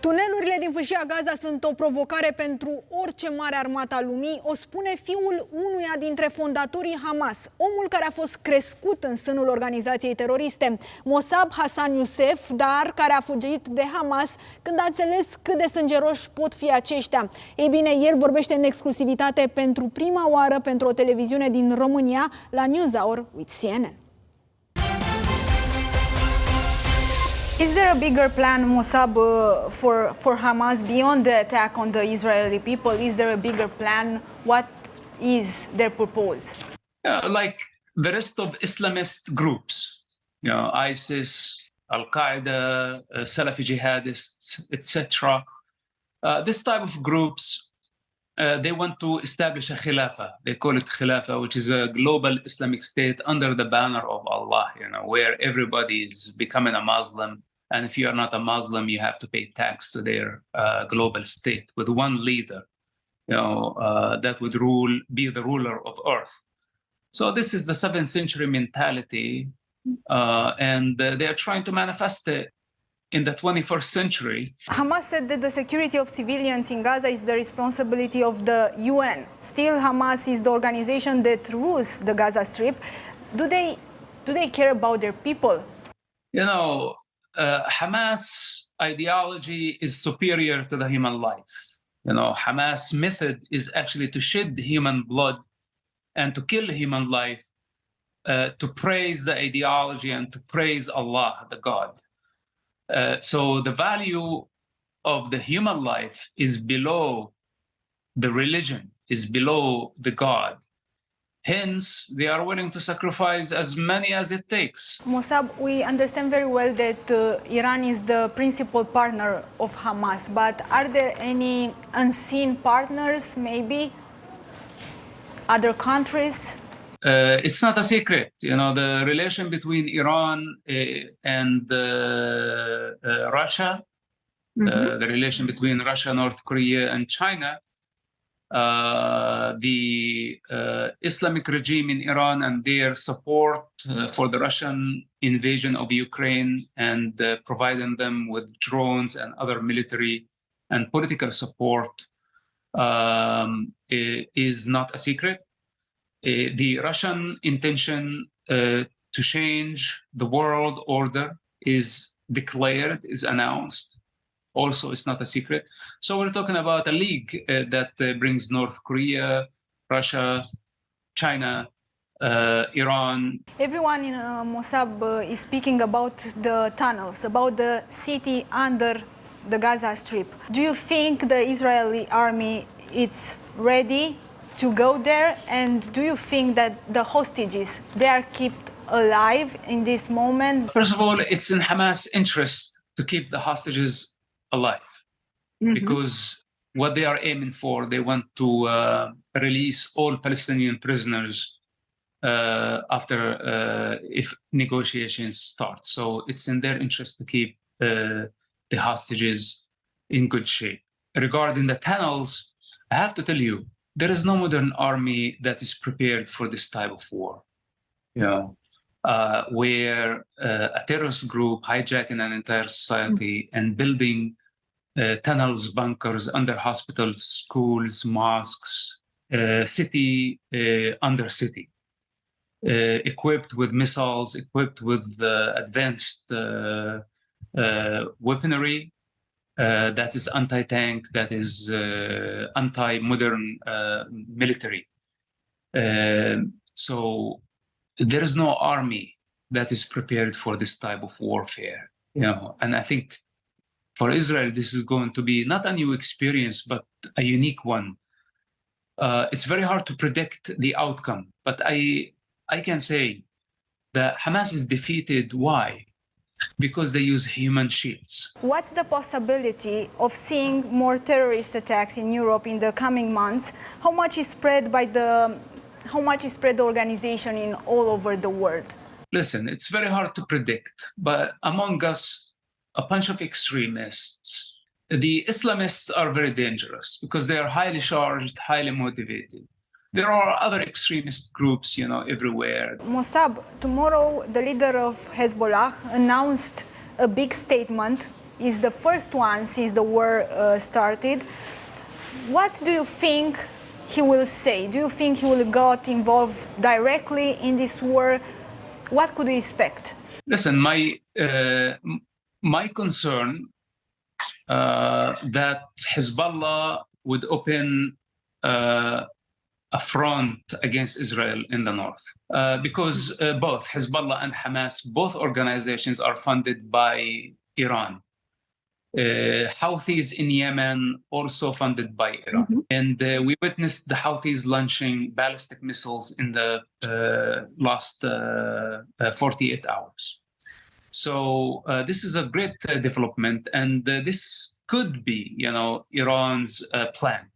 Tunelurile din fâșia Gaza sunt o provocare pentru orice mare armată a lumii, o spune fiul unuia dintre fondatorii Hamas, omul care a fost crescut în sânul organizației teroriste, Mossab Hassan Youssef, dar care a fugit de Hamas când a înțeles cât de sângeroși pot fi aceștia. Ei bine, el vorbește în exclusivitate pentru prima oară pentru o televiziune din România la NewsHour with CNN. Is there a bigger plan, Mossab, for Hamas beyond the attack on the Israeli people? Is there a bigger plan? What is their purpose? Like the rest of Islamist groups, ISIS, Al-Qaeda, Salafi jihadists, etc. This type of groups, they want to establish a khilafah. They call it khilafah, which is a global Islamic state under the banner of Allah, where everybody is becoming a Muslim. And if you are not a Muslim, you have to pay tax to their global state with one leader, that would be the ruler of earth. So this is the 7th century mentality, and they are trying to manifest it in the 21st century. Hamas said that the security of civilians in Gaza is the responsibility of the UN. Still, Hamas is the organization that rules the Gaza Strip. Do they care about their people? Hamas ideology is superior to the human life. Hamas method is actually to shed human blood and to kill human life, to praise the ideology and to praise Allah, the God. So the value of the human life is below the religion, is below the God. Hence, they are willing to sacrifice as many as it takes. Mossab, we understand very well that Iran is the principal partner of Hamas, but are there any unseen partners, maybe other countries? It's not a secret. The relation between Iran and Russia, the relation between Russia, North Korea, and China, the Islamic regime in Iran and their support for the Russian invasion of Ukraine and providing them with drones and other military and political support is not a secret. The Russian intention to change the world order is declared, is announced. Also, it's not a secret. So we're talking about a league that brings North Korea, Russia, China, Iran. Everyone in Mossab is speaking about the tunnels, about the city under the Gaza Strip. Do you think the Israeli army is ready to go there? And do you think that the hostages, they are kept alive in this moment? First of all, it's in Hamas' interest to keep the hostages alive, because what they are aiming for, they want to release all Palestinian prisoners after if negotiations start. So it's in their interest to keep the hostages in good shape. Regarding the tunnels, I have to tell you, there is no modern army that is prepared for this type of war. Where a terrorist group hijacking an entire society and building tunnels, bunkers under hospitals, schools, mosques, city under city, equipped with missiles, equipped with advanced weaponry that is anti-tank, that is anti-modern military. So there is no army that is prepared for this type of warfare, and I think for Israel, this is going to be not a new experience, but a unique one. It's very hard to predict the outcome, but I can say that Hamas is defeated. Why? Because they use human shields. What's the possibility of seeing more terrorist attacks in Europe in the coming months? How much is spread the organization in all over the world? Listen, it's very hard to predict, but among us, a bunch of extremists. The Islamists are very dangerous because they are highly charged, highly motivated. There are other extremist groups, everywhere. Mossab, tomorrow the leader of Hezbollah announced a big statement is the first one since the war started. What do you think he will say? Do you think he will get involved directly in this war? What could we expect? Listen, my concern that Hezbollah would open a front against Israel in the north, because both Hezbollah and Hamas, both organizations are funded by Iran. Houthis in Yemen also funded by Iran. And we witnessed the Houthis launching ballistic missiles in the last 48 hours. So this is a great development, and this could be, Iran's plan